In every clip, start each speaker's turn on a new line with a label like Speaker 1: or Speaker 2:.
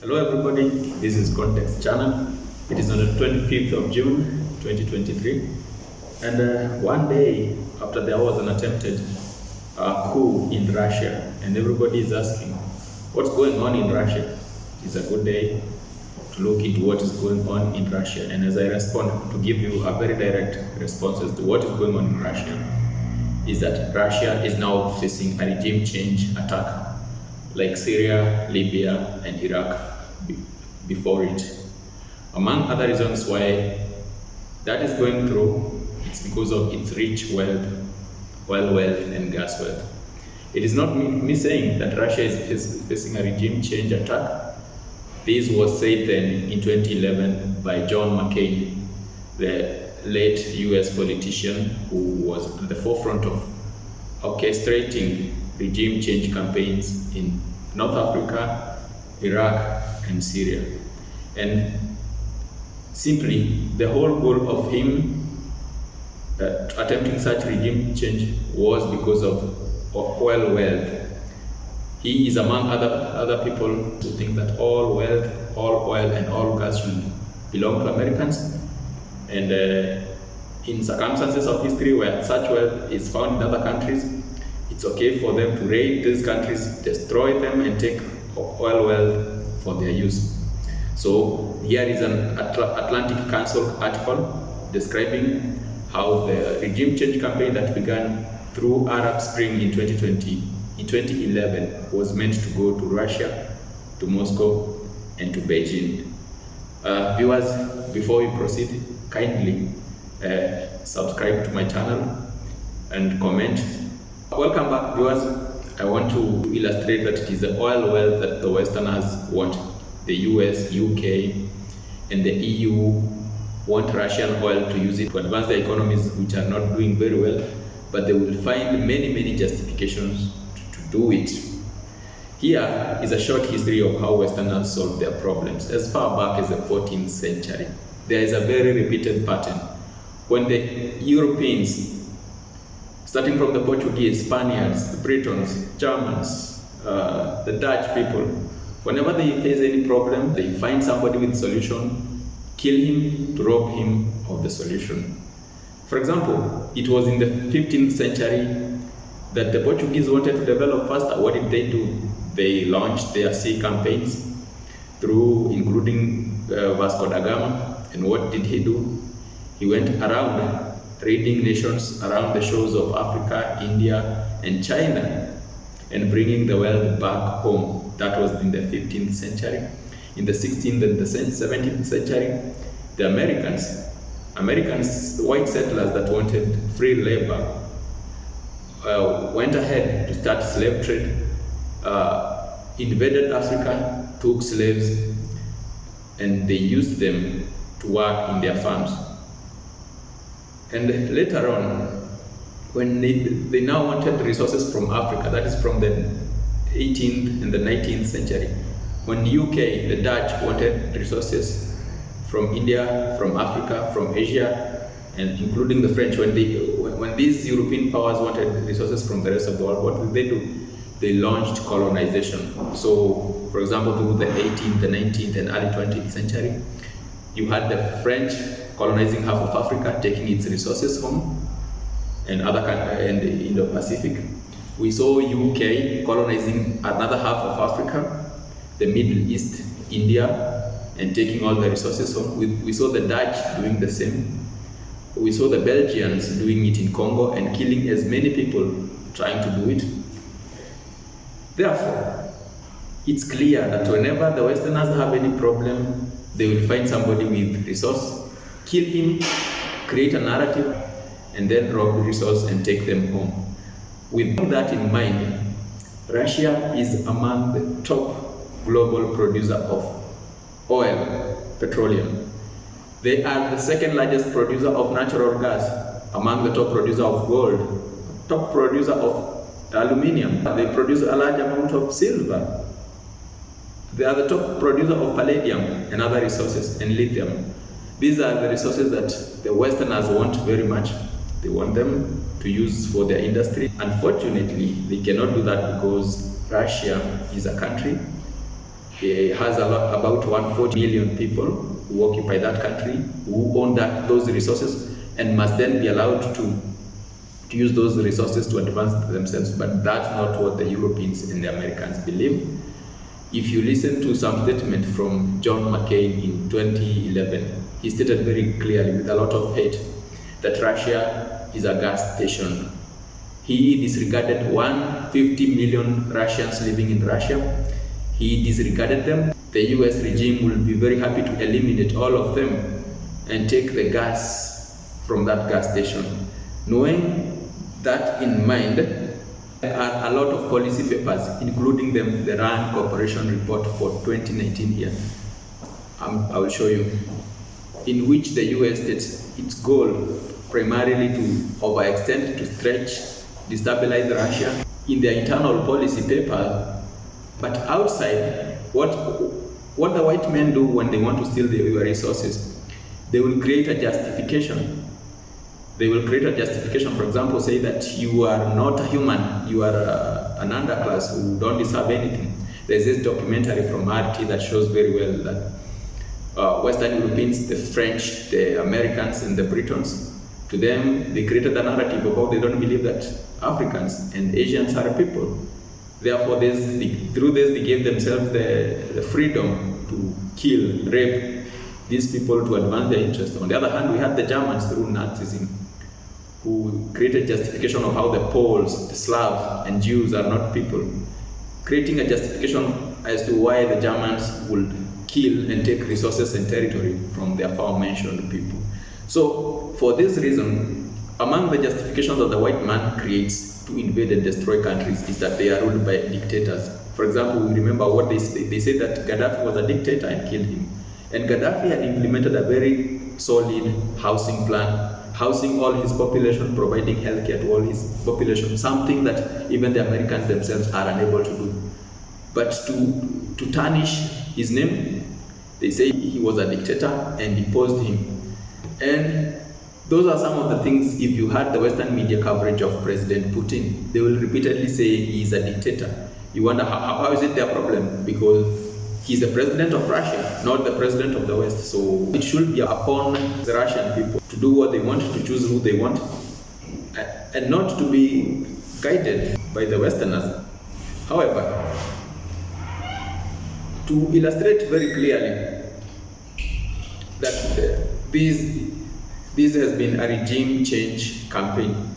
Speaker 1: Hello everybody, this is Context Channel. It is on the 25th of June 2023, and one day after there was an attempted coup in Russia, and everybody is asking what's going on in Russia. It's a good day to look into what is going on in Russia, and as I respond to give you a very direct response as to what is going on in Russia, is that Russia is now facing a regime change attack like Syria, Libya, and Iraq before it. Among other reasons why that is going through, it's because of its rich wealth, oil wealth, and gas wealth. It is not me saying that Russia is facing a regime change attack. This was said then in 2011 by John McCain, the late US politician who was at the forefront of orchestrating regime change campaigns in North Africa, Iraq, and Syria. And simply, the whole goal of him attempting such regime change was because of oil wealth. He is among other people who think that all wealth, all oil, and all gas should belong to Americans. And in circumstances of history where such wealth is found in other countries, it's okay for them to raid these countries, destroy them, and take oil wealth for their use. So here is an Atlantic Council article describing how the regime change campaign that began through Arab Spring in 2011 was meant to go to Russia, to Moscow, and to Beijing. Viewers, before we proceed, kindly subscribe to my channel and comment. Welcome back, viewers. I want to illustrate that it is the oil wealth that the Westerners want. The US, UK, and the EU want Russian oil to use it to advance their economies, which are not doing very well, but they will find many justifications to do it. Here is a short history of how Westerners solved their problems. As far back as the 14th century, there is a very repeated pattern. When the Europeans, starting from the Portuguese, Spaniards, the Britons, Germans, the Dutch people, whenever they face any problem, they find somebody with solution, kill him to rob him of the solution. For example, it was in the 15th century that the Portuguese wanted to develop faster. What did they do? They launched their sea campaigns including Vasco da Gama. And what did he do? He went around raiding nations around the shores of Africa, India, and China, and bringing the wealth back home. That was in the 15th century. In the 16th and the 17th century, the Americans, white settlers that wanted free labor, went ahead to start slave trade, invaded Africa, took slaves, and they used them to work in their farms. And later on, when they now wanted resources from Africa, that is from the 18th and the 19th century, when UK, the Dutch, wanted resources from India, from Africa, from Asia, and including the French, when these European powers wanted resources from the rest of the world, what did they do? They launched colonization. So, for example, through the 18th, the 19th, and early 20th century, you had the French colonizing half of Africa, taking its resources home, and other countries in the Indo-Pacific. We saw UK colonizing another half of Africa, the Middle East, India, and taking all the resources home. We saw the Dutch doing the same. We saw the Belgians doing it in Congo and killing as many people trying to do it. Therefore, it's clear that whenever the Westerners have any problem, they will find somebody with resource, kill him, create a narrative, and then rob the resource and take them home. With that in mind, Russia is among the top global producer of oil, petroleum. They are the second largest producer of natural gas, among the top producer of gold, top producer of aluminium. They produce a large amount of silver. They are the top producer of palladium and other resources, and lithium. These are the resources that the Westerners want very much. They want them to use for their industry. Unfortunately, they cannot do that because Russia is a country It has about 140 million people who occupy that country, who own those resources, and must then be allowed to use those resources to advance themselves. But that's not what the Europeans and the Americans believe. If you listen to some statement from John McCain in 2011, he stated very clearly, with a lot of hate, that Russia is a gas station. He disregarded 150 million Russians living in Russia. He disregarded them. The US regime will be very happy to eliminate all of them and take the gas from that gas station. Knowing that in mind, there are a lot of policy papers, including the RAND Corporation report for 2019 here. I will show you, in which the US states its goal primarily to overextend, to stretch, destabilize Russia in their internal policy paper. But outside, what the white men do when they want to steal the resources, they will create a justification. They will create a justification, for example, say that you are not a human, you are an underclass who don't deserve anything. There's this documentary from RT that shows very well that Western Europeans, the French, the Americans, and the Britons, to them, they created a narrative of how they don't believe that Africans and Asians are people. Therefore, through this, they gave themselves the freedom to kill, rape these people to advance their interests. On the other hand, we had the Germans through Nazism, who created justification of how the Poles, the Slavs, and Jews are not people, creating a justification as to why the Germans would kill and take resources and territory from their aforementioned people. So, for this reason, among the justifications that the white man creates to invade and destroy countries is that they are ruled by dictators. For example, we remember what they say. They say that Gaddafi was a dictator and killed him. And Gaddafi had implemented a very solid housing plan, housing all his population, providing healthcare to all his population, something that even the Americans themselves are unable to do. But to tarnish his name, they say he was a dictator and deposed him. And those are some of the things, if you had the Western media coverage of President Putin, they will repeatedly say he is a dictator. You wonder how is it their problem? Because he's the president of Russia, not the president of the West. So it should be upon the Russian people to do what they want, to choose who they want, and not to be guided by the Westerners. However, to illustrate very clearly that this has been a regime change campaign,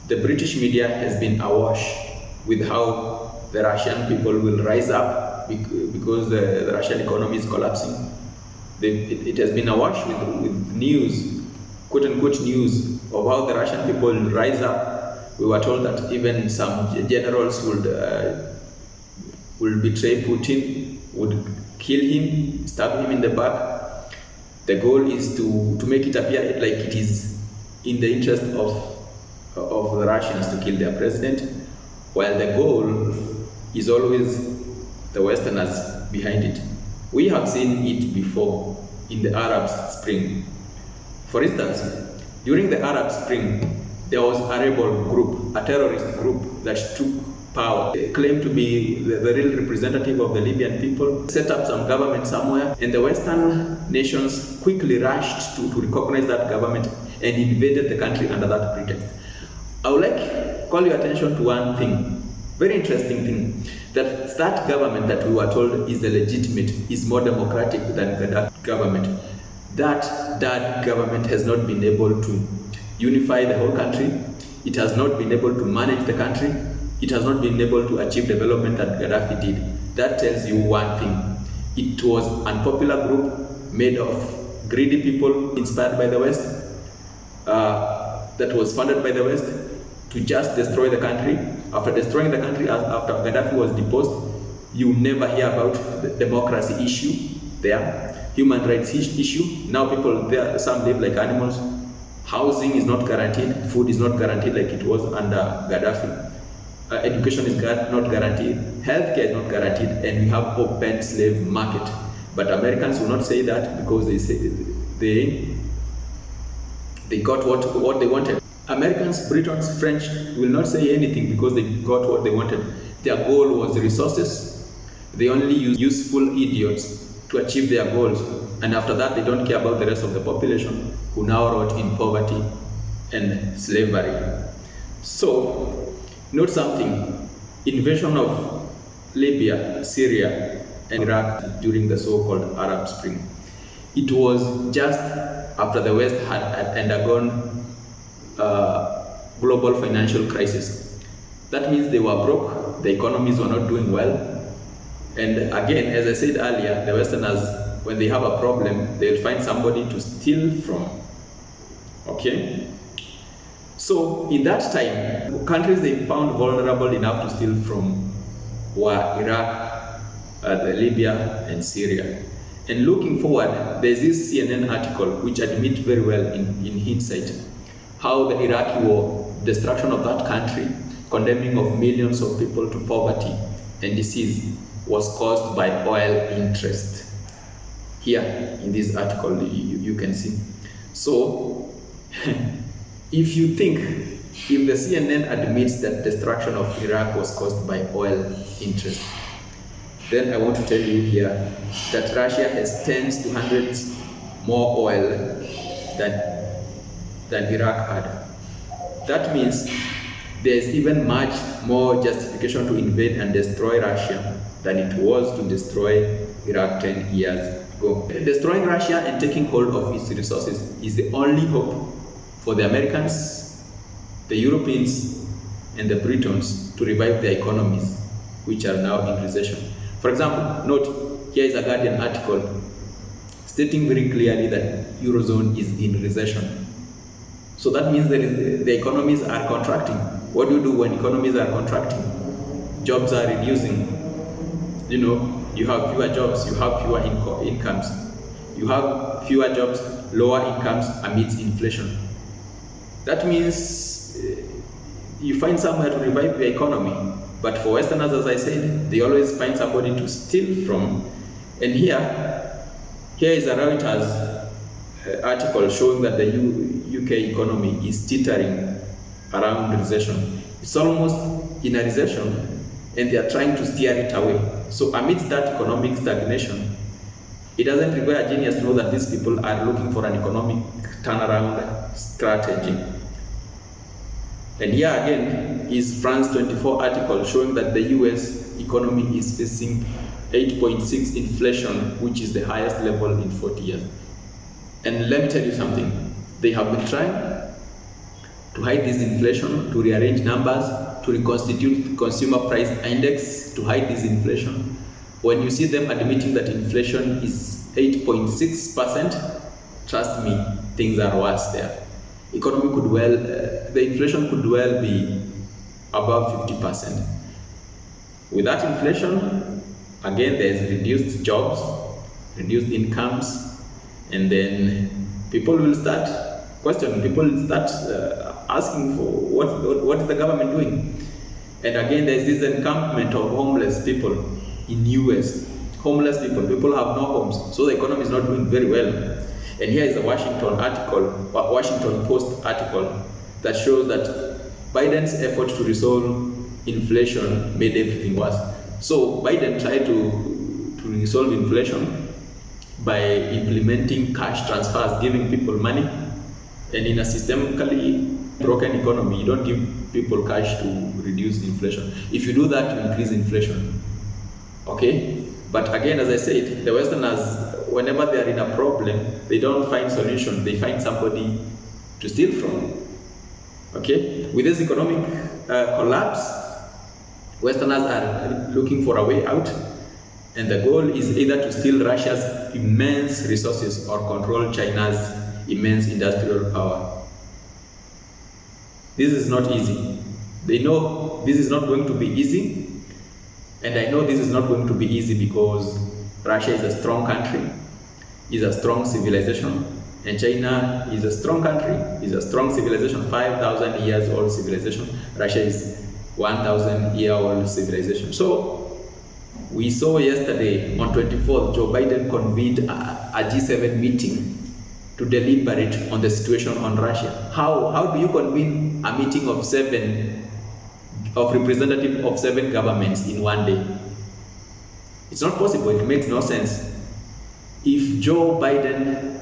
Speaker 1: the British media has been awash with how the Russian people will rise up because the Russian economy is collapsing. It has been awash with news, quote-unquote news, of how the Russian people will rise up. We were told that even some generals would betray Putin, would kill him, stab him in the back. The goal is to make it appear like it is in the interest of the Russians to kill their president, while the goal is always the Westerners behind it. We have seen it before in the Arab Spring. For instance, during the Arab Spring, there was a rebel group, a terrorist group that took power. They claimed to be the real representative of the Libyan people, set up some government somewhere, and the Western nations quickly rushed to recognize that government and invaded the country under that pretext. I would like to call your attention to one thing, very interesting thing, that government that we were told is the legitimate, is more democratic than the government. That government has not been able to unify the whole country. It has not been able to manage the country. It has not been able to achieve development that Gaddafi did. That tells you one thing. It was an unpopular group made of greedy people inspired by the West, that was funded by the West to just destroy the country. After destroying the country, after Gaddafi was deposed, you never hear about the democracy issue there, human rights issue. Now people there, some live like animals. Housing is not guaranteed, food is not guaranteed like it was under Gaddafi. Education is not guaranteed, healthcare is not guaranteed, and we have open slave market. But Americans will not say that because they say they got what they wanted. Americans, Britons, French will not say anything because they got what they wanted. Their goal was resources, They only use useful idiots to achieve their goals, and after that they don't care about the rest of the population who now rot in poverty and slavery. So, note something: invasion of Libya, Syria, and Iraq during the so-called Arab Spring. It was just after the West had undergone global financial crisis. That means they were broke, the economies were not doing well, and again, as I said earlier, the Westerners, when they have a problem, they'll find somebody to steal from. Okay? So, in that time, countries they found vulnerable enough to steal from were Iraq, Libya, and Syria. And looking forward, there's this CNN article which admit very well in hindsight how the Iraqi war, destruction of that country, condemning of millions of people to poverty and disease was caused by oil interest. Here in this article you can see. So if you think, if the CNN admits that destruction of Iraq was caused by oil interest, then I want to tell you here that Russia has tens to hundreds more oil than Iraq had. That means there's even much more justification to invade and destroy Russia than it was to destroy Iraq 10 years ago. Destroying Russia and taking hold of its resources is the only hope for the Americans, the Europeans, and the Britons to revive their economies, which are now in recession. For example, note, here is a Guardian article stating very clearly that Eurozone is in recession. So that means that the economies are contracting. What do you do when economies are contracting? Jobs are reducing. You know, you have fewer jobs, you have fewer incomes. You have fewer jobs, lower incomes amidst inflation. That means you find somewhere to revive the economy. But for Westerners, as I said, they always find somebody to steal from. And here is a Reuters article showing that the UK economy is teetering around recession. It's almost in a recession, and they are trying to steer it away. So amidst that economic stagnation, it doesn't require a genius to know that these people are looking for an economic turnaround strategy. And here again is France 24 article showing that the US economy is facing 8.6 inflation, which is the highest level in 40 years. And let me tell you something, they have been trying to hide this inflation, to rearrange numbers, to reconstitute consumer price index, to hide this inflation. When you see them admitting that inflation is 8.6%, trust me, things are worse there. Economy could well, the inflation could well be above 50%. With that inflation, again, there's reduced jobs, reduced incomes, and then people will start questioning, people will start asking for what is the government doing? And again, there's this encampment of homeless people in US. Homeless people have no homes, so the economy is not doing very well. And here is a Washington Post article that shows that Biden's effort to resolve inflation made everything worse. So Biden tried to resolve inflation by implementing cash transfers, giving people money. And in a systemically broken economy, you don't give people cash to reduce inflation. If you do that, you increase inflation. Okay? But again, as I said, the Westerners, whenever they are in a problem, they don't find solution. They find somebody to steal from. Okay? With this economic collapse, Westerners are looking for a way out. And the goal is either to steal Russia's immense resources or control China's immense industrial power. This is not easy. They know this is not going to be easy. And I know this is not going to be easy because Russia is a strong country, is a strong civilization, and China is a strong country, is a strong civilization, 5,000 years old civilization. Russia is 1,000-year-old civilization. So we saw yesterday on 24th, Joe Biden convened a G7 meeting to deliberate on the situation on Russia. How do you convene a meeting of representatives of 7 governments in one day? It's not possible. It makes no sense. If Joe Biden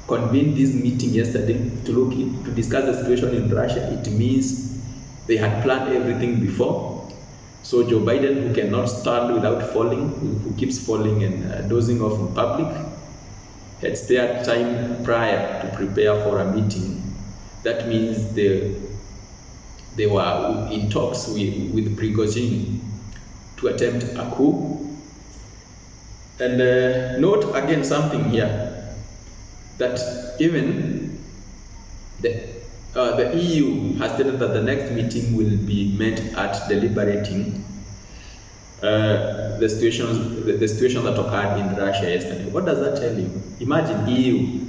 Speaker 1: convened this meeting yesterday to discuss the situation in Russia, it means they had planned everything before. So Joe Biden, who cannot stand without falling, who keeps falling and dozing off in public, had spared time prior to prepare for a meeting. That means they were in talks with Prigozhin to attempt a coup. And note again something here, that even the EU has stated that the next meeting will be meant at deliberating the situation that occurred in Russia yesterday. What does that tell you? Imagine EU,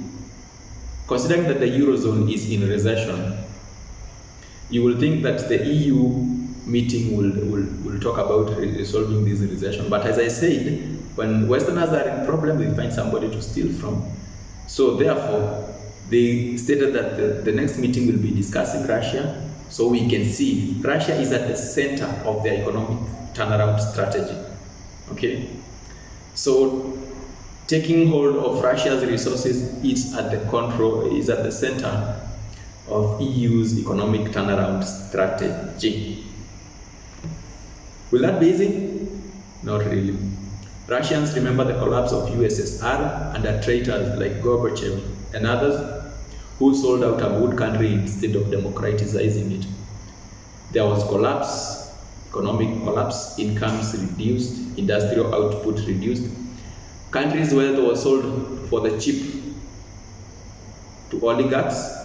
Speaker 1: considering that the Eurozone is in recession, you will think that the EU meeting will talk about resolving this recession. But as I said, when Westerners are in problem, they find somebody to steal from. So therefore, they stated that the next meeting will be discussing Russia, so we can see Russia is at the center of their economic turnaround strategy. Okay? So taking hold of Russia's resources is at the center of EU's economic turnaround strategy. Will that be easy? Not really. Russians remember the collapse of USSR under traitors like Gorbachev and others who sold out a good country instead of democratizing it. There was collapse, economic collapse, incomes reduced, industrial output reduced. Countries' wealth was sold for the cheap to oligarchs,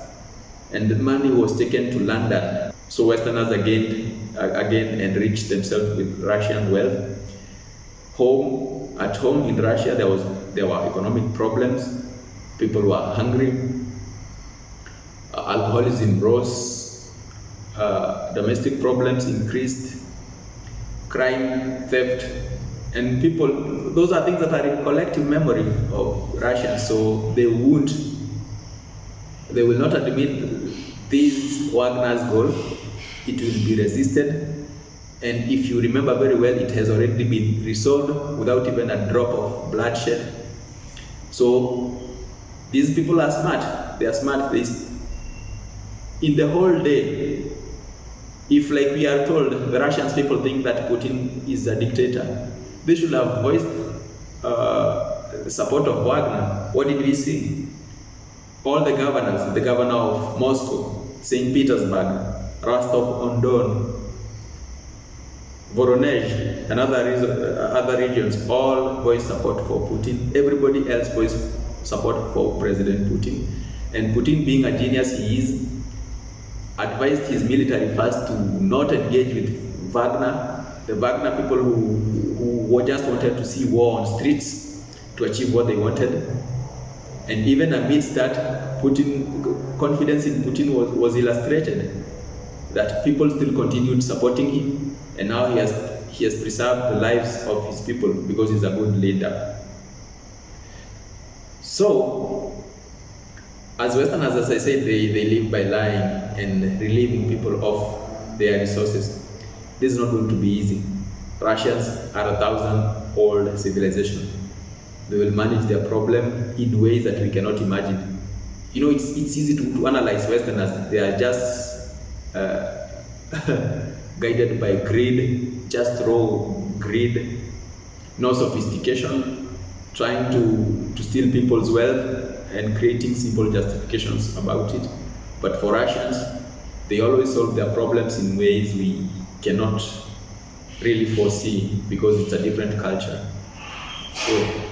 Speaker 1: and the money was taken to London. So Westerners again enriched themselves with Russian wealth. At home in Russia, there were economic problems. People were hungry. Alcoholism rose. Domestic problems increased. Crime, theft, and people. Those are things that are in collective memory of Russians. So they will not admit this Wagner's goal. It will be resisted. And if you remember very well, it has already been resolved without even a drop of bloodshed. So these people are smart. They are smart. In the whole day, if like we are told, the Russian people think that Putin is a dictator, they should have voiced the support of Wagner. What did we see? All the governors, the governor of Moscow, St. Petersburg, Rostov-on-Don, Voronezh, and other regions, all voiced support for Putin. Everybody else voiced support for President Putin. And Putin, being a genius he is, advised his military first to not engage with Wagner, the Wagner people who just wanted to see war on streets to achieve what they wanted. And even amidst that, confidence in Putin was illustrated, that people still continued supporting him, and now he has preserved the lives of his people because he's a good leader. So, as Westerners, as I said, they live by lying and relieving people of their resources. This is not going to be easy. Russians are a 1,000-old civilization. They will manage their problem in ways that we cannot imagine. You know, it's easy to analyze Westerners. They are just guided by greed, just raw greed, no sophistication, trying to steal people's wealth and creating simple justifications about it. But for Russians, they always solve their problems in ways we cannot really foresee because it's a different culture. So,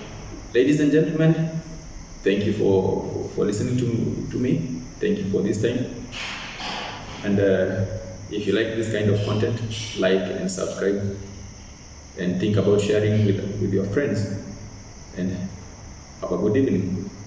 Speaker 1: ladies and gentlemen, thank you for listening to me. Thank you for this time. And if you like this kind of content, like and subscribe, and think about sharing with your friends. And have a good evening.